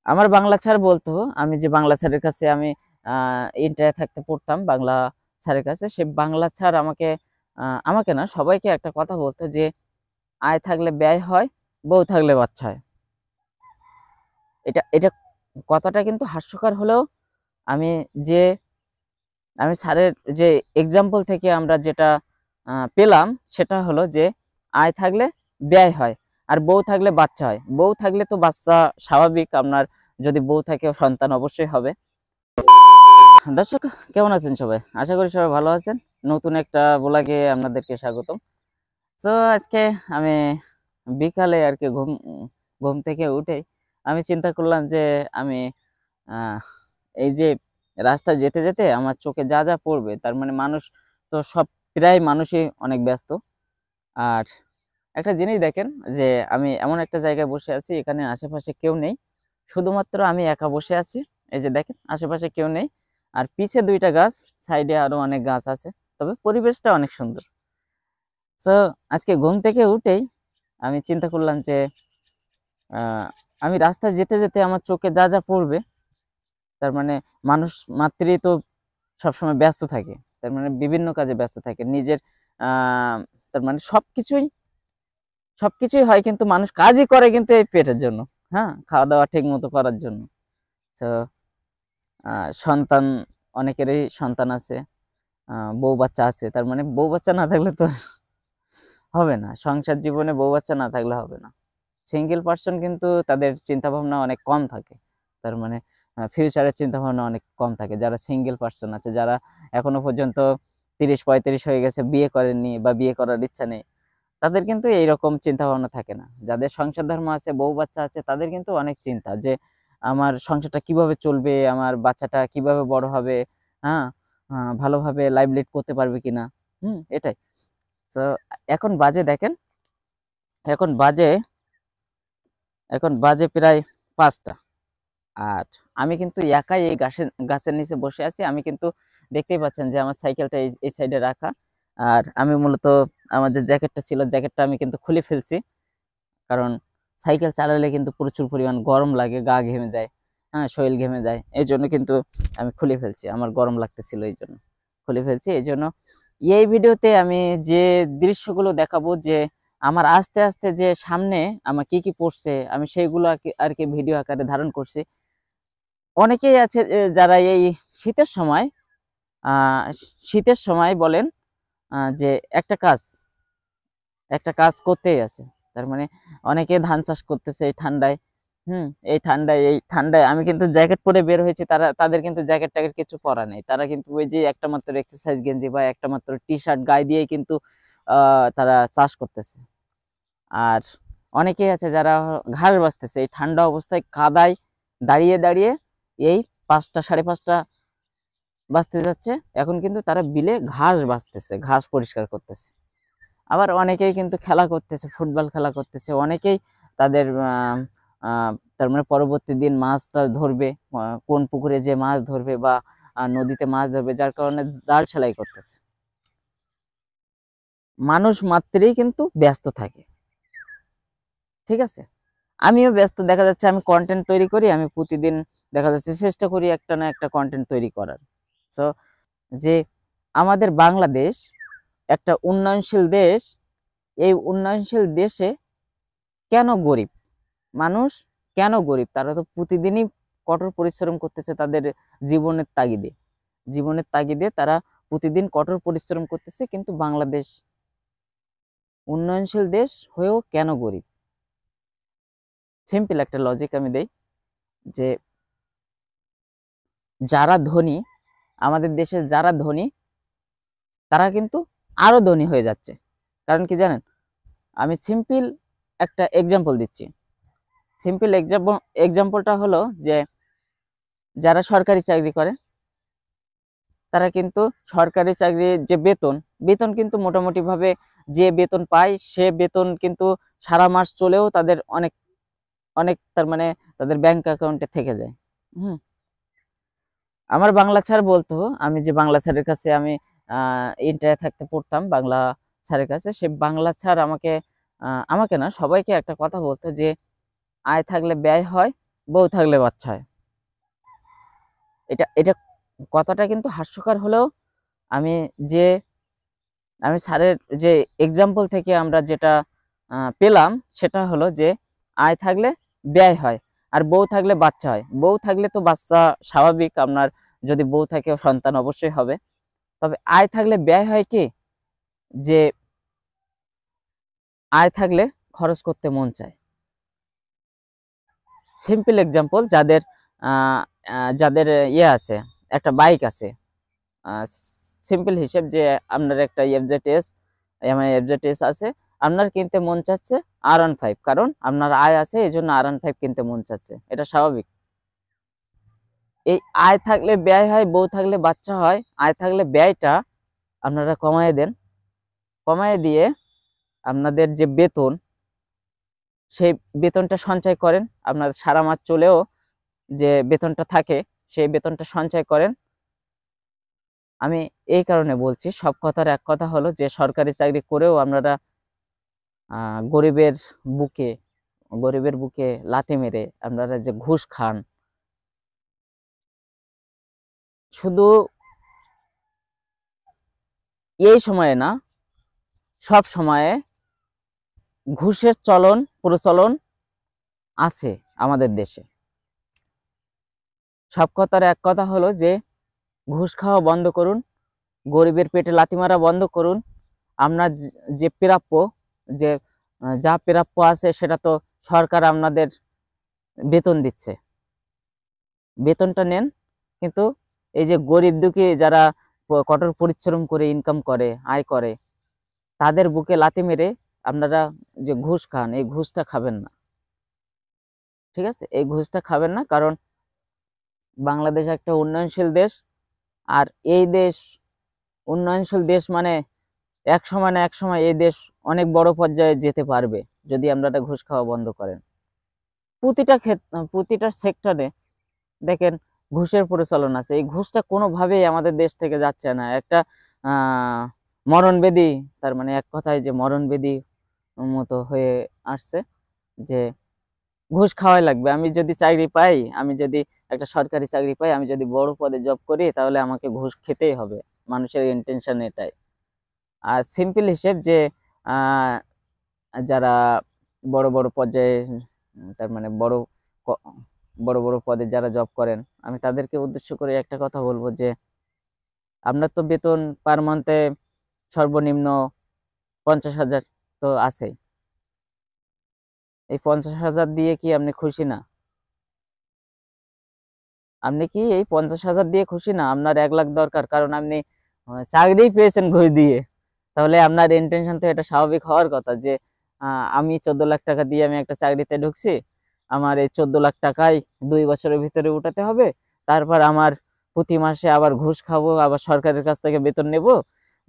আমার বাংলা স্যার বলতো, আমি যে বাংলা স্যারের কাছে আমি ইন্টারে থাকতে পড়তাম বাংলা স্যারের কাছে, সে বাংলা স্যার আমাকে আমাকে না সবাইকে একটা কথা বলতো যে আয় থাকলে ব্যয় হয়, বউ থাকলে বাচ্চা হয়। এটা এটা কথাটা কিন্তু হাস্যকর হলেও আমি যে আমি স্যারের যে এক্সাম্পল থেকে আমরা যেটা পেলাম সেটা হলো যে আয় থাকলে ব্যয় হয়, আর বউ থাকলে বাচ্চা হয়। বউ থাকলে তো বাচ্চা স্বাভাবিক, আপনার যদি বউ থাকে সন্তান অবশ্যই হবে। দর্শক, কেমন আছেন সবাই? আশা করি সবাই ভালো আছেন। নতুন একটা ব্লগে আপনাদেরকে স্বাগতম। তো আজকে আমি বিকালে আর কি ঘুম ঘুম থেকে উঠে আমি চিন্তা করলাম যে আমি আহ, এই যে রাস্তায় যেতে যেতে আমার চোখে যা যা পড়বে, তার মানে মানুষ তো সব, প্রায় মানুষই অনেক ব্যস্ত। আর একটা জিনিস দেখেন যে আমি এমন একটা জায়গায় বসে আছি, এখানে আশেপাশে কেউ নেই, শুধুমাত্র আমি একা বসে আছি। এই যে দেখেন, আশেপাশে কেউ নেই, আর পিছে দুইটা গাছ, সাইডে আরো অনেক গাছ আছে, তবে পরিবেশটা অনেক সুন্দর। তো আজকে ঘুম থেকে উঠেই আমি চিন্তা করলাম যে আহ, আমি রাস্তায় যেতে যেতে আমার চোখে যা যা পড়বে, তার মানে মানুষ মাত্রই তো সবসময় ব্যস্ত থাকে, তার মানে বিভিন্ন কাজে ব্যস্ত থাকে নিজের আহ তার মানে সবকিছুই সবকিছুই হয়, কিন্তু মানুষ কাজই করে কিন্তু এই পেটের জন্য। হ্যাঁ, খাওয়া দাওয়া ঠিক মতো করার জন্য। তো সন্তান, অনেকেরই সন্তান আছে, বউ বাচ্চা আছে, তার মানে বউ বাচ্চা না থাকলে তো হবে না, সংসার জীবনে বউ বাচ্চা না থাকলে হবে না। সিঙ্গেল পার্সন কিন্তু তাদের চিন্তা ভাবনা অনেক কম থাকে, তার মানে ফিউচারের চিন্তা ভাবনা অনেক কম থাকে। যারা সিঙ্গেল পার্সন আছে, যারা এখনো পর্যন্ত 30-35 হয়ে গেছে, বিয়ে করেননি বা বিয়ে করার ইচ্ছা নেই, তাদের কিন্তু এইরকম চিন্তা ভাবনা থাকে না। যাদের সংসার ধর্ম আছে, বউ বাচ্চা আছে, তাদের কিন্তু অনেক চিন্তা যে আমার সংসারটা কিভাবে চলবে, আমার বাচ্চাটা কিভাবে বড় হবে, হ্যাঁ, ভালোভাবে লাইভ লিড করতে পারবে কিনা। এটাই। তো এখন বাজে দেখেন, এখন বাজে এখন বাজে প্রায় 5টা। আর আমি কিন্তু একাই এই গাছের গাছের নিচে বসে আছি। আমি কিন্তু দেখতেই পাচ্ছেন যে আমার সাইকেলটা এই সাইডে রাখা। আর আমি মূলত আমার যে জ্যাকেটটা ছিল, জ্যাকেটটা আমি কিন্তু খুলে ফেলছি, কারণ সাইকেল চালালে কিন্তু প্রচুর পরিমাণ গরম লাগে, গা ঘেমে যায়, হ্যাঁ, শরীর ঘেমে যায়। এই জন্য কিন্তু আমি খুলে ফেলছি, আমার গরম লাগতেছিল এই জন্য খুলে ফেলছি। এই জন্য এই ভিডিওতে আমি যে দৃশ্যগুলো দেখাবো, যে আমার আস্তে আস্তে যে সামনে আমার কি কি পড়ছে, আমি সেইগুলো আর কি ভিডিও আকারে ধারণ করছি। অনেকেই আছে যারা এই শীতের সময় শীতের সময় বলেন যে একটা কাজ একটা কাজ করতেই আছে, তার মানে অনেকে ধান চাষ করতেছে এই ঠান্ডায়। এই ঠান্ডায় আমি কিন্তু জ্যাকেট পরে বের হয়েছি, তাদের কিন্তু জ্যাকেট ট্যাকেট কিছু পরা নেই, তারা কিন্তু ওই যে একটা মাত্র এক্সারসাইজ গেঞ্জি বা একটা মাত্র টি শার্ট গায়ে দিয়েই কিন্তু তারা চাষ করতেছে। আর অনেকেই আছে যারা ঘাস বাছতেছে এই ঠান্ডা অবস্থায়, কাদায় দাঁড়িয়ে দাঁড়িয়ে, এই 5টা 5:30 বাজতে যাচ্ছে, এখন কিন্তু তারা বিলে ঘাস বাছতেছে, ঘাস পরিষ্কার করতেছে। আবার অনেকেই কিন্তু খেলা করতেছে, ফুটবল খেলা করতেছে। অনেকেই তাদের তার মানে পরবর্তী দিন মাছটা ধরবে, কোন পুকুরে যে মাছ ধরবে বা নদীতে মাছ ধরবে, যার কারণে জাল সেলাই করতেছে। মানুষ মাত্রই কিন্তু ব্যস্ত থাকে, ঠিক আছে? আমিও ব্যস্ত, দেখা যাচ্ছে আমি কন্টেন্ট তৈরি করি, আমি প্রতিদিন দেখা যাচ্ছে চেষ্টা করি একটা না একটা কন্টেন্ট তৈরি করার। সো যে আমাদের বাংলাদেশ একটা উন্নয়নশীল দেশ, এই উন্নয়নশীল দেশে কেন গরিব মানুষ, কেন গরিব? তারা তো প্রতিদিনই কঠোর পরিশ্রম করতেছে তাদের জীবনের তাগিদে, জীবনের তাগিদে তারা প্রতিদিন কঠোর পরিশ্রম করতেছে, কিন্তু বাংলাদেশ উন্নয়নশীল দেশ হয়েও কেন গরিব? সিম্পল একটা লজিক আমি দেই, যে যারা ধনী, আমাদের দেশে যারা ধনী, তারা কিন্তু আরো ধনী হয়ে যাচ্ছে। কারণ কি জানেন? আমি সিম্পল একটা এক্সাম্পল দিচ্ছি। সিম্পল এক্সাম্পলটা হলো যে যারা সরকারি চাকরি করে, তারা কিন্তু সরকারি চাকরির যে বেতন, বেতন কিন্তু মোটামুটি ভাবে যে বেতন পায়, সে বেতন কিন্তু সারা মাস চলেও তাদের অনেক অনেক, তার মানে তাদের ব্যাংক অ্যাকাউন্টে থেকে যায়। হুম আমার বাংলা স্যার বলতো, আমি যে বাংলা স্যারের কাছে আমি ইন্টারে থাকতে পড়তাম বাংলা স্যারের কাছে, সে বাংলা স্যার আমাকে আমাকে না সবাইকে একটা কথা বলতো যে আয় থাকলে ব্যয় হয়, বউ থাকলে বাচ্চা হয়। এটা এটা কথাটা কিন্তু হাস্যকর হলেও আমি যে আমি স্যারের যে এক্সাম্পল থেকে আমরা যেটা পেলাম সেটা হলো যে আয় থাকলে ব্যয় হয়, আর বউ থাকলে বাচ্চা হয়। বউ থাকলে তো বাচ্চা স্বাভাবিক, আপনার যদি বউ থাকে সন্তান অবশ্যই হবে। তবে আয় থাকলে ব্যয় হয় কি, যে আয় থাকলে খরচ করতে মন চায়। সিম্পল এক্সাম্পল, যাদের আহ, যাদের ইয়ে আছে, একটা বাইক আছে, সিম্পল হিসেব যে আপনার একটা এফজেডএস, এফজেডএস আছে, আপনার কিনতে মন চাচ্ছে R15, কারণ আপনার আয় আছে এই জন্য R15 কিনতে মন চাচ্ছে, এটা স্বাভাবিক। এই আয় থাকলে ব্যয় হয়, বউ থাকলে বাচ্চা হয়। আয় থাকলে ব্যয়টা আপনারা কমায় দেন, কমায় দিয়ে আপনাদের যে বেতন, সেই বেতনটা সঞ্চয় করেন। আপনার সারা মাস চলেও যে বেতনটা থাকে সেই বেতনটা সঞ্চয় করেন। আমি এই কারণে বলছি, সব কথার এক কথা হলো যে সরকারি চাকরি করেও আপনারা গরিবের বুকে গরিবের বুকে লাথি মেরে আপনারা যে ঘুষ খান, শুধু এই সময়ে না, সব সময়ে ঘুষের প্রচলন আছে আমাদের দেশে। সব কথার এক কথা হলো যে ঘুষ খাওয়া বন্ধ করুন, গরিবের পেটে লাথি মারা বন্ধ করুন। আপনার যে প্রাপ্য, যে যা প্রাপ্য আছে সেটা তো সরকার আপনাদের বেতন দিচ্ছে, বেতনটা নেন। কিন্তু এই যে গরিব দুঃখী যারা কঠোর পরিশ্রম করে ইনকাম করে, আয় করে, তাদের বুকে লাথি মেরে আপনারা যে ঘুষ খান, এই ঘুষটা খাবেন না। ঠিক আছে, এই ঘুষটা খাবেন না, কারণ বাংলাদেশ একটা উন্নয়নশীল দেশ। আর এই দেশ উন্নয়নশীল দেশ মানে এক সময় না এক সময় এই দেশ অনেক বড় পর্যায়ে যেতে পারবে, যদি আপনারা ঘুষ খাওয়া বন্ধ করেন। প্রতিটা সেক্টরে দেখেন ঘুষের প্রচলন আছে। এই ঘুষটা কোনোভাবেই আমাদের দেশ থেকে যাচ্ছে না। একটা আহ মরণবেদী, তার মানে এক কথায় যে মরণবেদী মতো হয়ে আসছে, যে ঘুষ খাওয়াই লাগবে। আমি যদি চাকরি পাই, আমি যদি একটা সরকারি চাকরি পাই, আমি যদি বড় পদে জব করি, তাহলে আমাকে ঘুষ খেতেই হবে। মানুষের ইন্টেনশন এটাই। আর সিম্পল হিসেব যে আহ, যারা বড় বড় পর্যায়ে, তার মানে ক- বড় বড় পদে যারা জব করেন, আমি তাদেরকে উদ্দেশ্য করে একটা কথা বলবো যে আপনার তো বেতন পার মান্থে সর্বনিম্ন 50,000 তো আছেই। এই 50,000 দিয়ে কি আপনি খুশি না? আপনি কি এই 50,000 দিয়ে খুশি না? আপনার 1 লাখ দরকার, কারণ আপনি চাকরি পেয়েছেন ঘুষ দিয়ে। তাহলে আপনার ইন্টেনশন তো এটা স্বাভাবিক হওয়ার কথা যে আমি 14 লাখ টাকা দিয়ে আমি একটা চাকরিতে ঢুকছি, আমার এই 14 লাখ টাকাই 2 বছরের ভিতরে উঠাতে হবে। তারপর আমার প্রতি মাসে আবার ঘুষ খাবো, আবার সরকারের কাছ থেকে বেতন নেব,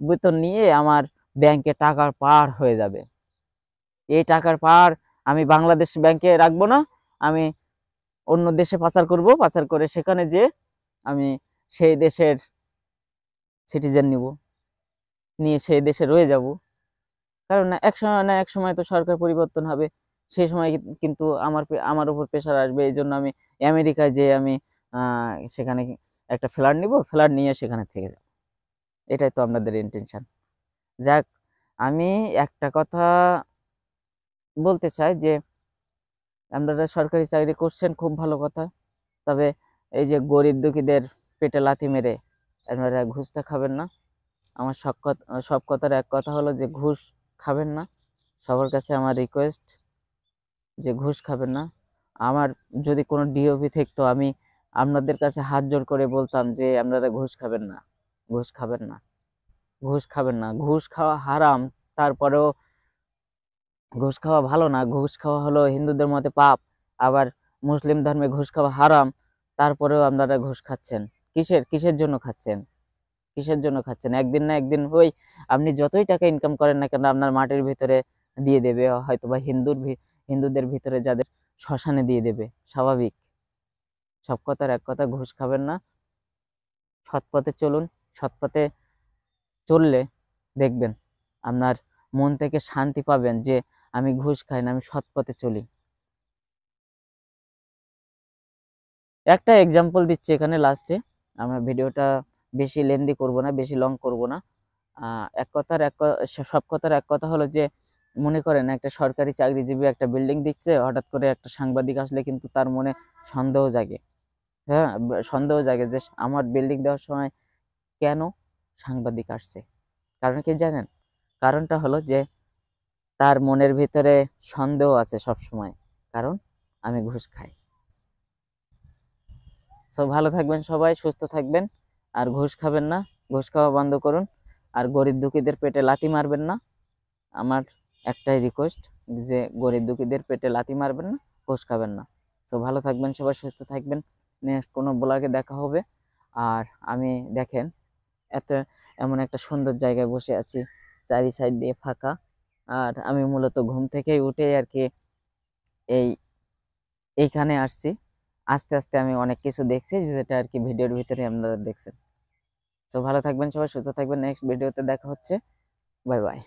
বেতন নিয়ে আমার ব্যাংকে টাকার পার হয়ে যাবে। এই টাকার পার আমি বাংলাদেশ ব্যাংকে রাখবো না, আমি অন্য দেশে পাচার করব, পাচার করে সেখানে যে আমি সেই দেশের সিটিজেন নিব, নিয়ে সেই দেশে রয়ে যাব। কারণ এক সময় না এক সময় তো সরকার পরিবর্তন হবে, সেই সময় কিন্তু আমার উপর প্রেশার আসবে। এই জন্য আমি আমেরিকায় যে আমি সেখানে একটা ফ্ল্যাট নিব, ফ্ল্যাট নিয়ে সেখানে থেকে যাব। এটাই তো আপনাদের ইন্টেনশন। যাক, আমি একটা কথা বলতে চাই যে আপনারা সরকারি চাকরি করছেন, খুব ভালো কথা। তবে এই যে গরিব দুঃখীদের পেটে লাথি মেরে আপনারা ঘুষটা খাবেন না। আমার সব কথার এক কথা হলো যে ঘুষ খাবেন না। সবার কাছে আমার রিকোয়েস্ট যে ঘুষ খাবেন না। আমার যদি কোনো ডিওপি থাকতো, আমি আপনাদের কাছে হাত জোড় করে বলতাম যে আপনারা ঘুষ খাবেন না, ঘুষ খাবেন না, ঘুষ খাবেন না। ঘুষ খাওয়া হারাম, তারপরেও ঘুষ খাওয়া ভালো না। ঘুষ খাওয়া হলো হিন্দুদের মতে পাপ, আবার মুসলিম ধর্মে ঘুষ খাওয়া হারাম, তারপরেও আপনারা ঘুষ খাচ্ছেন। কিসের জন্য খাচ্ছেন? কিসের জন্য খাচ্ছেন? একদিন না একদিন ওই আপনি যতই টাকা ইনকাম করেন না কেন, আপনার মাটির ভিতরে দিয়ে দেবে, হয়তো বা হিন্দুদের ভিতরে যাদের শ্মশানে দিয়ে দেবে, স্বাভাবিক। সব কথার এক কথা, ঘুষ খাবেন না, সৎ পথে চলুন। সৎ পথে চললে দেখবেন আপনার মন থেকে শান্তি পাবেন যে আমি ঘুষ খাই না, আমি সৎ পথে চলি। একটা এক্সাম্পল দিচ্ছি এখানে লাস্টে, আমরা ভিডিওটা বেশি লেন্দি করব না, বেশি লং করব না। এক কথার সব কথার এক কথা হলো যে, মনে করেন একটা সরকারি চাকরিজীবী একটা বিল্ডিং দিচ্ছে, হঠাৎ করে একটা সাংবাদিক আসলে কিন্তু তার মনে সন্দেহ জাগে। হ্যাঁ, সন্দেহ জাগে যে আমার বিল্ডিং দেওয়ার সময় কেন সাংবাদিক আসছে। কারণ কি জানেন? কারণটা হলো যে তার মনের ভিতরে সন্দেহ আছে সব সময়, কারণ আমি ঘুষ খাই। সো ভালো থাকবেন সবাই, সুস্থ থাকবেন, আর ঘুষ খাবেন না, ঘুষ খাওয়া বন্ধ করুন, আর গরিব দুঃখীদের পেটে লাথি মারবেন না। আমার একটাই রিকোয়েস্ট, যে গরিব দুঃখীদের পেটে লাথি মারবেন না, ঘুষ খাবেন না। সো ভালো থাকবেন সবাই, সুস্থ থাকবেন। নেক্সট কোনো ব্লগে দেখা হবে। আর আমি দেখেন এত এমন একটা সুন্দর জায়গায় বসে আছি, চারি সাইড দিয়ে ফাঁকা। আর আমি মূলত ঘুম থেকেই উঠে আর কি এই এইখানে আসছি। আস্তে আস্তে আমি অনেক কিছু দেখছি, যেটা আর কি ভিডিওর ভিতরে আপনারা দেখছেন। তো ভালো থাকবেন সবাই, সুস্থ থাকবেন, নেক্সট ভিডিওতে দেখা হচ্ছে। Bye bye.